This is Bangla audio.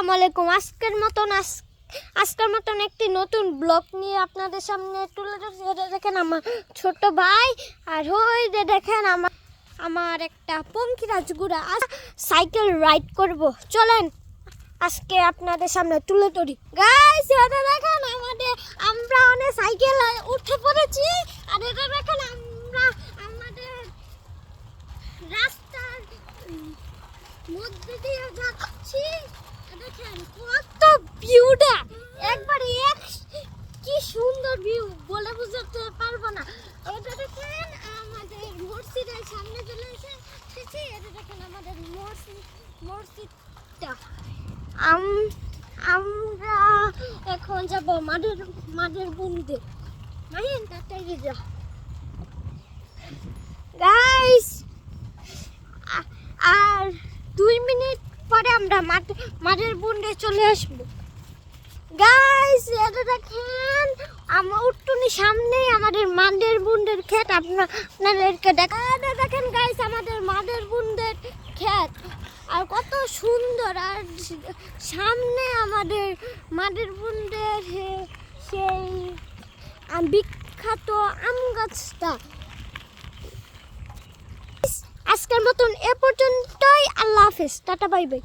আসসালামু আলাইকুম। আজকের মতন একটি নতুন ব্লগ নিয়ে আপনাদের সামনে তুলে ধরছি। এটা দেখেন আমার ছোট ভাই, আর ওই যে দেখেন আমার একটা পঙ্কিরাজ গুড়া সাইকেল রাইড করব। চলেন আজকে আপনাদের সামনে তুলে ধরি। গাইস, এটা দেখেন আমরা অনেক সাইকেল উঠে পড়েছি। আর এটা দেখেন আমরা আমাদের রাস্তার মধ্যে দিয়ে যাচ্ছি। দেখেন কত ভিউটা, একবারে কি সুন্দর ভিউ, বলে বোঝাতে পারবো না। এটা দেখেন আমাদের মসজিদের সামনে চলে এসেছি। এটা দেখেন আমাদের মসজিদটা। আমরা এখন যাব মাদের বন্ধে। মাহিন তাড়াতাড়ি যা গাইস, আর 2 মিনিট পরে আমরা মাদের বন্ধে চলে আসবো। গাইস, এটা দেখেন আমার উঠোনি সামনেই আমাদের মাদের বন্ধের ক্ষেত। আপনাদেরকে দেখেন গাইস, আমাদের মাদের বন্ধের ক্ষেত আর কত সুন্দর। আর সামনে আমাদের মাদের বন্ধের সেই বিখ্যাত আম গাছটা। আজকের মতন এ পর্যন্তই। আল্লাহ হাফেজ, টাটা বাই বাই।